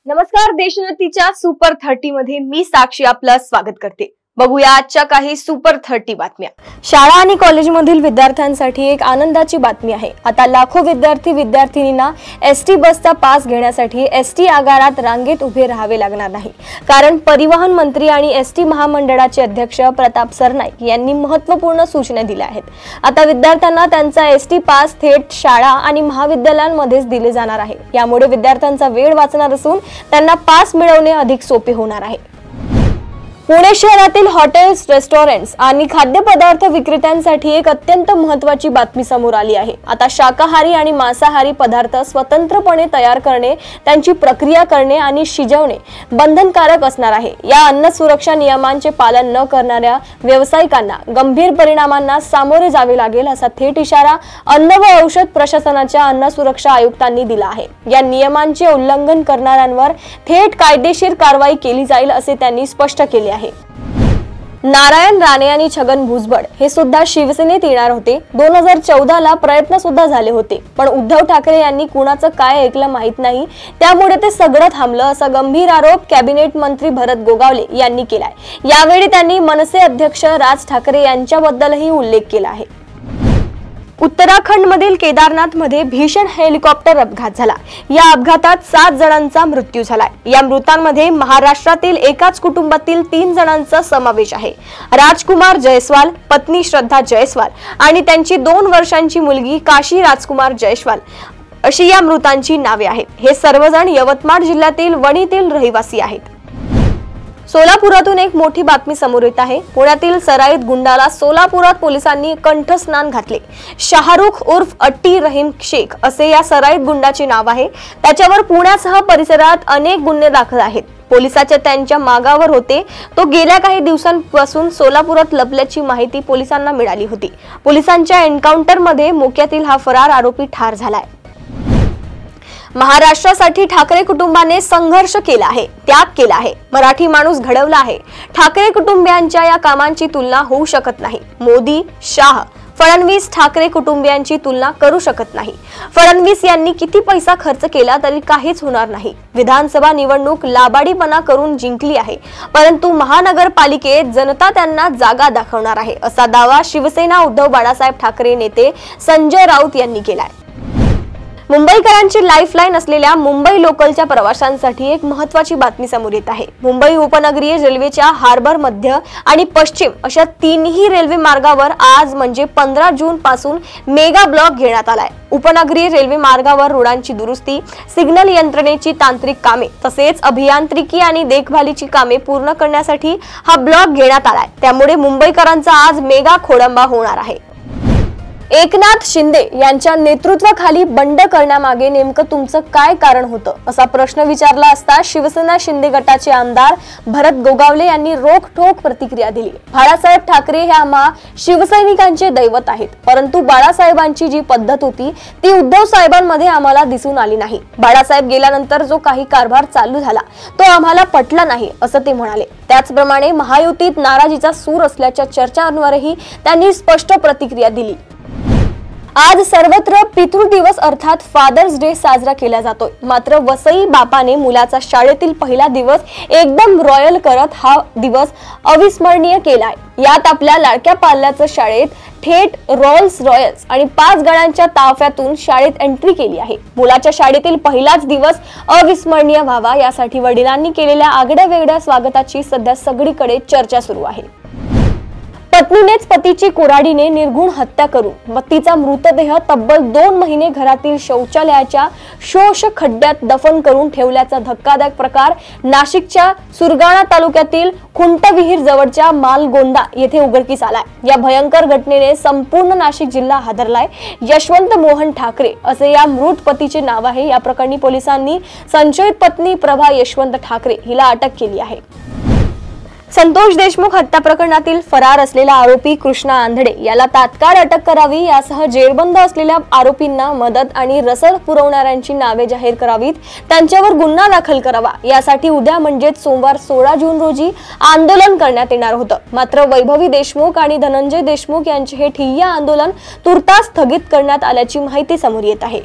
नमस्कार, देशोन्नतीच्या सुपर 30 मध्ये मी साक्षी आपलं स्वागत करते। बघूया आजच्या काही सुपर 30 बातम्या। शाळा आणि कॉलेजमधील विद्यार्थ्यांसाठी एक आनंदाची बातमी आहे। आता लाखो विद्यार्थिनींना एसटी बसचा पास घेण्यासाठी एसटी आगारात रांगेत उभे राहावे लागणार नाही, कारण परिवहन मंत्री आणि एसटी महामंडळाचे अध्यक्ष प्रताप सरनाईक यांनी महत्त्वपूर्ण सूचना दिल्या आहेत। आता विद्यार्थ्यांना त्यांचा एसटी पास थेट शाळा आणि महाविद्यालयांमध्येच दिले जाणार आहे। यामुळे विद्यार्थ्यांचा वेळ वाचणार असून त्यांना पास मिळवणे अधिक सोपे होणार आहे। पुणे शहरातील हॉटेल्स, रेस्टॉरंट्स आणि खाद्यपदार्थ विक्रेत्यांसाठी एक अत्यंत महत्त्वाची बातमी समोर आली आहे। आता शाकाहारी आणि मांसाहारी पदार्थ स्वतंत्रपणे तयार करणे, त्यांची प्रक्रिया करणे आणि शिजवणे बंधनकारक असणार आहे। या अन्न सुरक्षा नियमांचे पालन न करणाऱ्या व्यावसायिकांना गंभीर परिणामांना सामोरे जावे लागेल, असा थेट इशारा अन्न व औषध प्रशासनाच्या अन्न सुरक्षा आयुक्तांनी दिला आहे। या नियमांचे उल्लंघन करणाऱ्यांवर थेट कायदेशीर कारवाई केली जाईल, असे त्यांनी स्पष्ट केले आहे। नारायण राणे आणि छगन भुजबळ हे सुद्धा शिवसेनेत येणार होते। 2014 ला प्रयत्न सुद्धा झाले होते, पण उद्धव ठाकरे यांनी कुणाचं काय ऐकलं माहित नाही, त्यामुळे ते सगळं थांबलं, असा गंभीर आरोप कॅबिनेट मंत्री भरत गोगावले यांनी केलाय। यावेळी त्यांनी मनसे अध्यक्ष राज ठाकरे यांच्याबद्दलही उल्लेख केला आहे। उत्तराखंड मधील केदारनाथ मध्ये भीषण हेलिकॉप्टर अपघात झाला। या अपघातात 7 जणांचा मृत्यू झालाय। या मृतांमध्ये महाराष्ट्रातील एकाच कुटुंबातील 3 जणांचा समावेश आहे। राजकुमार जयस्वाल, पत्नी श्रद्धा जयस्वाल आणि त्यांची 2 वर्षांची मुलगी काशी राजकुमार जयस्वाल अशी या मृतांची नावे आहेत। हे सर्वजण यवतमाळ जिल्ह्यातील वणीतील रहिवासी आहेत। सोलापुरातून एक मोठी बातमी समोर येत आहे। पुण्यातील सराईत गुंडाला सोलापुरात पोलिसांनी कंठस्नान घातले। शाहरुख उर्फ अट्टी रहीम शेख असे या सराईत गुंडाचे नाव आहे। त्याच्यावर पुण्यासह परिसरात अनेक गुन्हे दाखल आहेत। पोलिसांच्या त्यांच्या मागावर होते। तो गेल्या काही दिवसांपासून सोलापुरात लपल्याची माहिती पोलिसांना मिळाली होती। पोलिसांच्या एन्काउंटरमध्ये मोक्यातील हा फरार आरोपी ठार झालाय। महाराष्ट्रासाठी ठाकरे कुटुंबाने संघर्ष केला आहे, त्याग केला आहे, मराठी माणूस घडवला आहे। ठाकरे कुटुंबियांच्या या कामांची तुलना होऊ शकत नाही। मोदी, शाह, फडणवीस ठाकरे कुटुंबियांची तुलना करू शकत नाही। फडणवीस यांनी किती पैसा खर्च केला तरी काहीच होणार नाही। विधानसभा निवडणूक लाबाडीपणा करून जिंकली आहे, परंतु महानगरपालिकेत जनता त्यांना जागा दाखवणार आहे, असा दावा शिवसेना उद्धव बाळासाहेब ठाकरे नेते संजय राऊत यांनी केलाय। मुंबईकरांची लाईफलाईन असलेल्या मुंबई लोकलच्या प्रवाशांसाठी एक महत्त्वाची बातमी समोर येत आहे। मुंबई उपनगरीय रेल्वेच्या हार्बर, मध्य आणि पश्चिम अशा 3ही रेल्वे मार्गावर आज म्हणजे 15 जून पासून मेगा ब्लॉक घेण्यात आलाय। उपनगरीय रेल्वे मार्गावर रुळांची दुरुस्ती, सिग्नल यंत्रणेची तांत्रिक कामे तसेच अभियांत्रिकी आणि देखभालीची कामे पूर्ण करण्यासाठी हा ब्लॉक घेण्यात आलाय। त्यामुळे मुंबईकरांचा आज मेगा खोळंबा होणार आहे। एकनाथ शिंदे यांच्या नेतृत्वाखाली बंड करण्यामागे नेमकं तुमचं काय कारण होतं, असा प्रश्न विचारला असता शिवसेना शिंदे गटाचे आमदार भरत गोगावले यांनी रोखठोक प्रतिक्रिया दिली। बाळासाहेब ठाकरे हे शिवसैनिकांचे दैवत आहेत, परंतु बाळासाहेबांची जी पद्धत होती ती उद्धव साहेबांमध्ये आम्हाला दिसून आली नाही। बाळासाहेब गेल्यानंतर जो काही कारभार चालू झाला तो आम्हाला पटला नाही, असं ते म्हणाले। त्याचप्रमाणे महायुतीत नाराजीचा सूर असल्याच्या चर्चांवरही त्यांनी स्पष्ट प्रतिक्रिया दिली। आज सर्वत्र पितृदिवस अर्थात फादर्स डे साजरा केला जातोय, मात्र वसई बापाने मुलाचा शाळेतील पहिला दिवस एकदम रॉयल करत हा दिवस अविस्मरणीय केलाय। यात आपल्या लाडक्या पाल्याचं शाळेत थेट रोल्स रॉयल्स आणि 5 गाड्यांच्या ताफ्यातून शाळेत एंट्री केली आहे। मुलाच्या शाळेतील पहिलाच दिवस अविस्मरणीय व्हावा यासाठी वडिलांनी केलेल्या आगळ्या वेगळ्या स्वागताची सध्या सगळीकडे चर्चा सुरू आहे। पत्नीनेच पतीची कुऱ्हाडीने निर्घुण हत्या करून पतीचा मृतदेह तब्बल 2 महिने घरातील शौचालयाच्या शोष खड्ड्यात दफन करून ठेवल्याचा धक्कादायक प्रकार नाशिकच्या सुरगाणा तालुक्यातील खुंटविहीर जवळच्या मालगोंदा येथे उघडकीस आलाय। या भयंकर घटनेने संपूर्ण नाशिक जिल्हा हादरलाय। यशवंत मोहन ठाकरे असे या मृत पतीचे नाव आहे। या प्रकरणी पोलिसांनी संशयित पत्नी प्रभा यशवंत ठाकरे हिला अटक केली आहे। संतोष देशमुख हत्या प्रकरणातील फरार असलेला आरोपी कृष्णा आंधळे याला तात्काळ अटक करावी, यासह जेरबंद असलेल्या आरोपींना मदत आणि रसद पुरवणाऱ्यांची नावे जाहीर करावीत, त्यांच्यावर गुन्हा दाखल करावा, यासाठी उद्या म्हणजेच सोमवार 16 जून रोजी आंदोलन करण्यात येणार होतं। मात्र वैभवी देशमुख आणि धनंजय देशमुख यांचे हे ठिय्या आंदोलन तुर्तास स्थगित करण्यात आल्याची माहिती समोर येत आहे।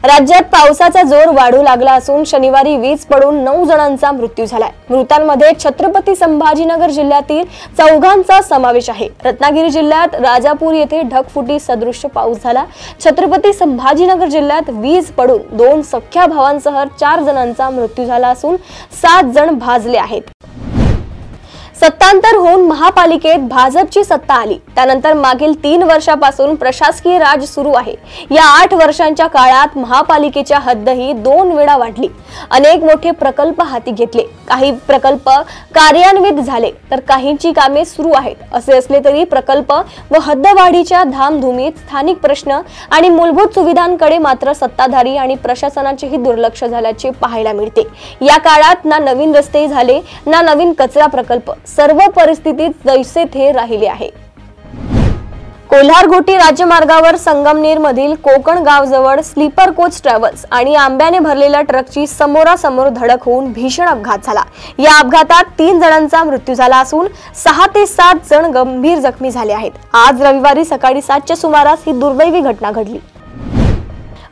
राज्यात पावसाचा जोर वाढू लागला असून शनिवारी वीज पडून 9 जणांचा मृत्यू झालाय। मृतांमध्ये छत्रपती संभाजीनगर जिल्ह्यातील 4 समावेश आहे। रत्नागिरी जिल्ह्यात राजापूर येथे ढगफुटी सदृश्य पाऊस झाला। छत्रपती संभाजीनगर जिल्ह्यात वीज पडून 2 सख्या भावांसह 4 जणांचा मृत्यू झाला असून 7 जण भाजले आहेत। सत्तांतर होऊन महापालिकेत भाजपची सत्ता आली त्यानंतर मागील 3 वर्षापासून प्रशासकीय राज सुरू आहे। या 8 वर्षांच्या काळात महापालिकेच्या हद्दही 2 वेळा वाढली। अनेक मोठे प्रकल्प हाती घेतले, काही प्रकल्प कार्यान्वित झाले तर काहींची कामे सुरू आहेत। असे असले तरी प्रकल्प व हद्दवाढीच्या धामधुमीत स्थानिक प्रश्न आणि मूलभूत सुविधांकडे मात्र सत्ताधारी आणि प्रशासनाचेही दुर्लक्ष झाल्याचे पाहायला मिळते। या काळात ना नवीन रस्ते झाले ना नवीन कचरा प्रकल्प, सर्व परिस्थितीत जैसे थे राहिले आहे। कोल्हार-घोटी राज्यमार्गावर संगमनेर मधील कोकण गावजवळ स्लीपर कोच ट्रॅव्हल्स आणि आंब्याने भरलेल्या ट्रकची समोरासमोर धडक होऊन भीषण अपघात झाला। या अपघातात 3 जणांचा मृत्यू झाला असून 6 ते 7 जण गंभीर जखमी झाले आहेत। आज रविवारी सकाळी 7च्या सुमारास ही दुर्दैवी घटना घडली।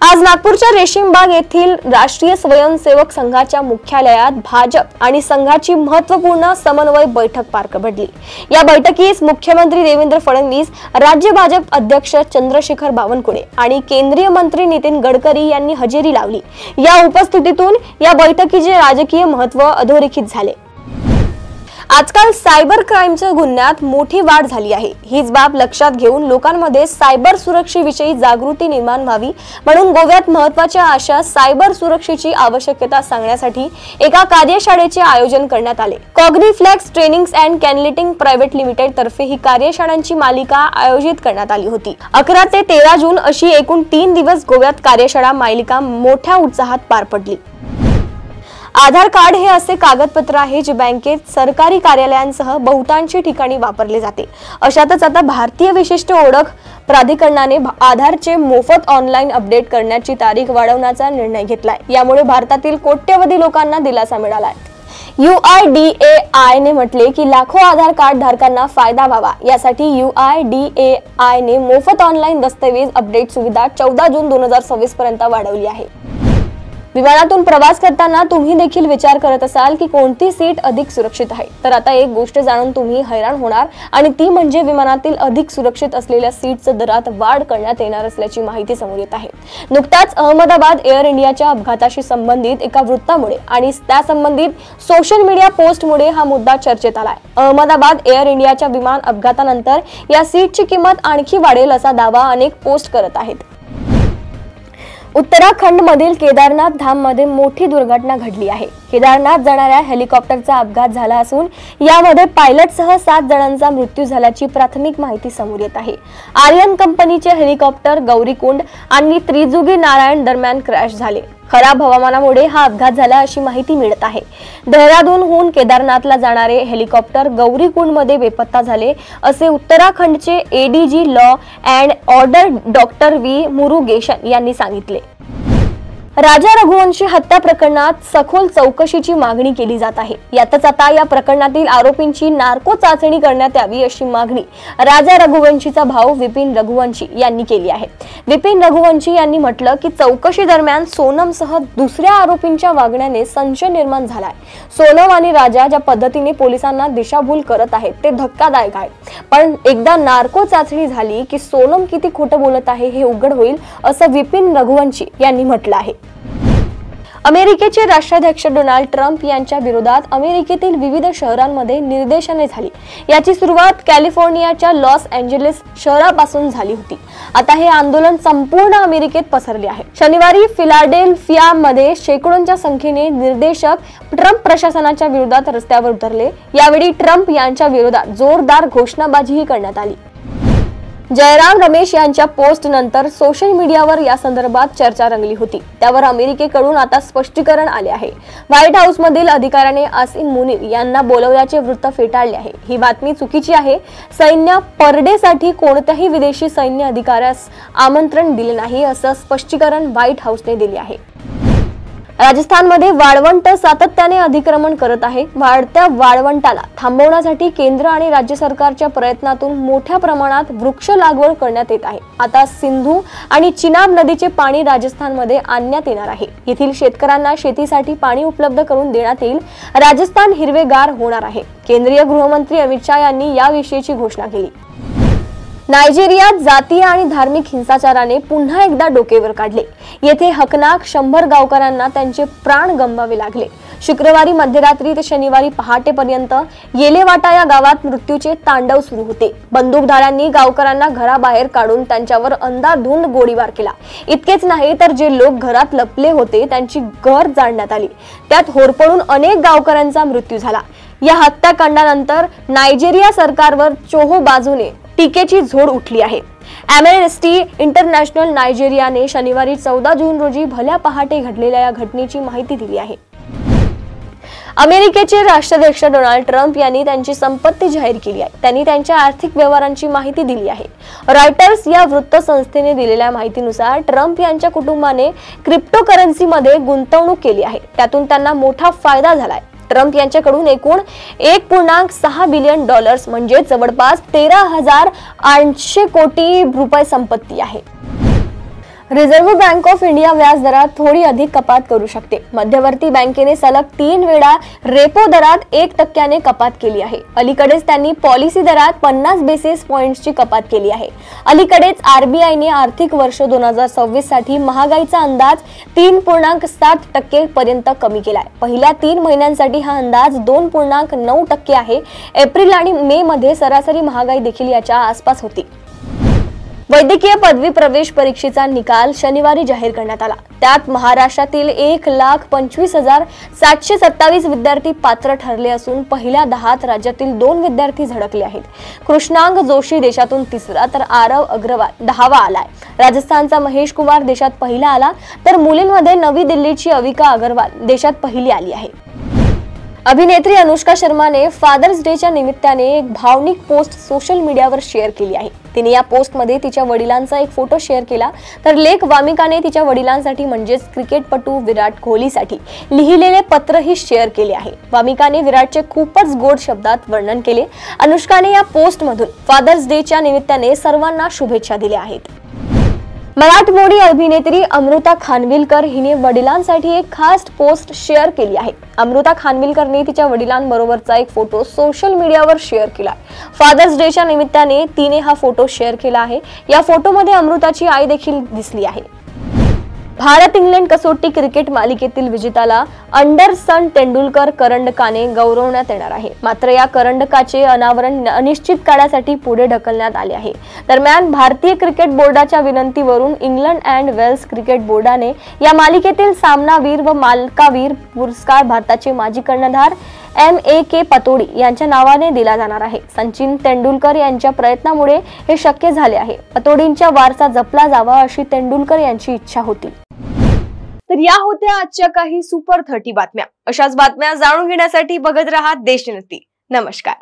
आज नागपूरच्या रेशीमबाग येथील राष्ट्रीय स्वयंसेवक संघाच्या मुख्यालयात भाजप आणि संघाची महत्त्वपूर्ण समन्वय बैठक पार पडली। या बैठकीस मुख्यमंत्री देवेंद्र फडणवीस, राज्य भाजप अध्यक्ष चंद्रशेखर बावनकुळे आणि केंद्रीय मंत्री नितीन गडकरी यांनी हजेरी लावली। या उपस्थितीतून या बैठकीचे राजकीय महत्त्व अधोरेखित झाले। आजकाल सायबर क्राईमच्या गुन्ह्यात मोठी वाढ झाली आहे। हीच बाब लक्षात घेऊन लोकांमध्ये सायबर सुरक्षेविषयी जागृती निर्माण व्हावी म्हणून गोव्यात महत्त्वाच्या अशा सायबर सुरक्षेची आवश्यकता सांगण्यासाठी एका कार्यशाळेचे आयोजन करण्यात आले। Cogniflex trainings and consulting private limited तर्फे ही कार्यशाळांची मालिका आयोजित करण्यात आली होती। 11 ते 13 जून अशी एकूण 3 दिवस गोव्यात कार्यशाळा मालिका मोठ्या उत्साहात पार पडली। आधार कार्ड हे असे कागदपत्र आहे जे बँकेत, सरकारी कार्यालयांसह बहुतांशी ठिकाणी वापरले जाते। अशातच आता भारतीय विशिष्ट ओळख प्राधिकरणाने आधारचे मोफत ऑनलाईन अपडेट करण्याची तारीख वाढवण्याचा निर्णय घेतलाय। यामुळे भारतातील कोट्यवधी लोकांना दिलासा मिळालाय। UIDAI ने म्हटले की लाखो आधार कार्ड धारकांना फायदा व्हावा यासाठी UIDAI ने मोफत ऑनलाईन दस्तऐवज अपडेट सुविधा 14 जून 2026 पर्यंत वाढवली आहे। विमानातून प्रवास करताना तुम्ही देखील विचार करत असाल की कोणती सीट अधिक सुरक्षित आहे, तर आता एक गोष्ट जाणून तुम्ही हैराण होणार आणि ती म्हणजे विमानातील अधिक सुरक्षित असलेल्या सीटच्या दरात वाढ करण्यात येणार असल्याची माहिती समोर येत आहे। नुकताच अहमदाबाद एअर इंडियाच्या अपघाताशी संबंधित एका वृत्तामुळे आणि त्या संबंधित सोशल मीडिया पोस्टमुळे हा मुद्दा चर्चेत आलाय। अहमदाबाद एअर इंडियाच्या विमान अपघातानंतर या सीटची किंमत आणखी वाढेल असा दावा अनेक पोस्ट करत आहेत। उत्तराखंड मधील केदारनाथ धाम मध्ये मोठी दुर्घटना घडली आहे। केदारनाथ जाणाऱ्या हेलिकॉप्टरचा अपघात झाला असून यामध्ये पायलटसह 7 जणांचा मृत्यू झाल्याची प्राथमिक माहिती समोर येत आहे। आर्यन कंपनीचे हेलिकॉप्टर गौरीकुंड आणि त्रिजुगी नारायण दरम्यान क्रॅश झाले। खराब हवामानामुळे हा अपघात झाला अशी माहिती मिळत आहे। देहरादूनहून केदारनाथला जाणारे हेलिकॉप्टर गौरीकुंडमध्ये बेपत्ता झाले असे उत्तराखंडचे ADG law and order doctor V Murugesan यांनी सांगितले। राजा रघुवंशी हत्या प्रकरणात सखोल चौकशीची मागणी केली जात आहे। यातच आता या प्रकरणातील आरोपींची नार्को चाचणी करण्यात यावी अशी मागणी राजा रघुवंशीचा भाऊ विपिन रघुवंशी यांनी केली आहे। विपिन रघुवंशी यांनी म्हटलं की चौकशी दरम्यान सोनमसह दुसऱ्या आरोपींच्या वागण्याने संशय निर्माण झालाय। सोनम आणि राजा ज्या पद्धतीने पोलिसांना दिशाभूल करत आहेत ते धक्कादायक आहे, पण एकदा नार्को चाचणी झाली की सोनम किती खोटं बोलत आहे हे उघड होईल असं विपिन रघुवंशी यांनी म्हटलं आहे। अमेरिकेचे राष्ट्राध्यक्ष डोनाल्ड ट्रम्प यांच्या विरोधात अमेरिकेतील विविध शहरांमध्ये निदर्शने झाली। याची सुरुवात कॅलिफोर्नियाच्या लॉस एंजेलिस शहरापासून झाली होती। आता हे आंदोलन संपूर्ण अमेरिकेत पसरले आहे। शनिवारी फिलाडेल्फियामध्ये शेकडोंच्या संख्येने निदर्शक ट्रम्प प्रशासनाच्या विरोधात रस्त्यावर उतरले। यावेळी ट्रम्प यांच्या विरोधात जोरदार घोषणाबाजीही करण्यात आली। जयराम रमेश यांच्या पोस्ट नंतर सोशल मीडियावर या संदर्भात चर्चा रंगली होती। त्यावर अमेरिकेकडून आता स्पष्टीकरण आले आहे। व्हाईट हाऊस मधील अधिकाऱ्याने आसिम मुनीर यांना बोलवल्याचे वृत्त फेटाळले आहे। ही बातमी चुकीची आहे। सैन्य परडेसाठी कोणत्याही विदेशी सैन्य अधिकाऱ्यास आमंत्रण दिले नाही असं स्पष्टीकरण व्हाईट हाऊसने दिले आहे। राजस्थानमध्ये वाळवंट सातत्याने अतिक्रमण करत आहे। वाढत्या वाळवंटाला थांबवण्यासाठी केंद्र आणि राज्य सरकारच्या प्रयत्नातून मोठ्या प्रमाणात वृक्ष लागवड करण्यात येत आहे। आता सिंधू आणि चिनाब नदीचे पाणी राजस्थानमध्ये आणण्यात येणार आहे। येथील शेतकऱ्यांना शेतीसाठी पाणी उपलब्ध करून देण्यात येईल। राजस्थान हिरवेगार होणार आहे। केंद्रीय गृहमंत्री अमित शाह यांनी याविषयीची घोषणा केली। नायजेरियात जातीय आणि धार्मिक हिंसाचाराने पुन्हा एकदा डोकेवर काढले। येथे हकनाक 100 गावकऱ्यांना त्यांचे प्राण गमवावे लागले। शुक्रवारी मध्यरात्री ते शनिवारी पहाटेपर्यंत येलेवाटा या गावात मृत्यूचे तांडव सुरू होते। बंदूकधाऱ्यांनी गावकऱ्यांना घराबाहेर काढून त्यांच्यावर अंधाधुंद गोळीबार केला। इतकेच नाही तर जे लोक घरात लपले होते त्यांची घर जाळण्यात आली। त्यात होरपळून अनेक गावकऱ्यांचा मृत्यू झाला। या हत्याकांडानंतर नायजेरिया सरकारवर चोहो बाजूने टीकेची झोड उठली आहे। एमनेस्टी इंटरनॅशनल नायजेरियाने शनिवारी 14 जून रोजी भल्या पहाटे घडलेल्या या घटनेची माहिती दिली आहे। अमेरिकेचे राष्ट्राध्यक्ष डोनाल्ड ट्रम्प यांनी त्यांची संपत्ती जाहीर केली आहे। त्यांनी त्यांच्या आर्थिक व्यवहारांची माहिती दिली आहे। रॉयटर्स या वृत्तसंस्थेने दिलेल्या माहितीनुसार ट्रम्प यांच्या कुटुंबाने क्रिप्टोकरन्सीमध्ये गुंतवणूक केली आहे। त्यातून त्यांना मोठा फायदा झालाय। ट्रम्प यांच्याकडून एकूण 1.6 बिलियन डॉलर्स म्हणजे जवळपास 13,800 कोटी रुपये संपत्ती आहे। रिझर्व्ह बँक ऑफ इंडिया व्याज दरात थोडी अधिक कपात करू शकते। मध्यवर्ती बँकेने सलग 3 वेळा रेपो दरात 1% कपात केली आहे। अलीकडेच त्यांनी पॉलिसी दरात 50 बेसिस पॉइंट्सची कपात केली आहे। अलीकडेच आरबीआयने आर्थिक वर्ष 2026 साठी महागाईचा अंदाज 3.7% पर्यंत कमी केलाय। पहिल्या 3 महिन्यांसाठी हा अंदाज 2.9% आहे। एप्रिल आणि मे मध्ये सरासरी महागाई देखील याच्या आसपास होती। वैद्यकीय पदवी प्रवेश परीक्षेचा निकाल शनिवारी जाहीर करण्यात आला। त्यात महाराष्ट्रातील 1,25,727 विद्यार्थी पात्र ठरले असून पहिल्या 10त राज्यातील 2 विद्यार्थी झळकले आहेत। कृष्णांग जोशी देशातून 3रा तर आरव अग्रवाल 10वा आलाय। राजस्थानचा महेश कुमार देशात पहिला आला तर मुलींमध्ये नवी दिल्लीची अविका अग्रवाल देशात पहिली आली आहे। अभिनेत्री अनुष्का शर्माने फादर्स डेच्या निमित्ताने एक भावनिक पोस्ट सोशल मीडियावर शेअर केली आहे। तिने या पोस्टमध्ये तिच्या वडिलांचा एक फोटो शेअर केला तर लेक वामिकाने तिच्या वडिलांसाठी म्हणजेच क्रिकेटपटू विराट कोहलीसाठी लिहिलेले पत्रही शेअर केले आहे। वामिकाने विराटचे खूपच गोड शब्दात वर्णन केले। अनुष्काने या पोस्टमधून फादर्स डेच्या निमित्ताने सर्वांना शुभेच्छा दिल्या आहेत। मराठमोळी अभिनेत्री अमृता खानविलकर हिने वडिलांसाठी एक खास पोस्ट शेअर केली आहे। अमृता खानविलकरने तिच्या वडिलांबरोबरचा एक फोटो सोशल मीडियावर शेअर केला। फादर्स डेच्या निमित्ताने तिने हा फोटो शेअर केला आहे। या फोटोमध्ये अमृताची आई देखील दिसली आहे। भारत इंग्लंड कसोटी क्रिकेट मालिकेतील विजेत्याला अंडरसन तेंडुलकर करंडकाने गौरवण्यात येणार आहे। मात्र या करंडकाचे अनावरण अनिश्चित काळासाठी पुढे ढकलण्यात आले आहे। दरम्यान भारतीय क्रिकेट बोर्डाच्या विनंतीवरून इंग्लंड अँड वेल्स क्रिकेट बोर्डाने या मालिकेतील सामनावीर व मालकावीर पुरस्कार भारताचे माजी कर्णधार M.A.K. पतोडी यांच्या नावाने दिला जाणार आहे। सचिन तेंडुलकर यांच्या प्रयत्नामुळे हे शक्य झाले आहे। पतोडींचा वारसा जपला जावा अशी तेंडुलकर यांची इच्छा होती। तर या होत्या आजच्या काही सुपर 30 बातम्या। अशाच बातम्या जाणून घेण्यासाठी बघत रहा देशोन्नती। नमस्कार।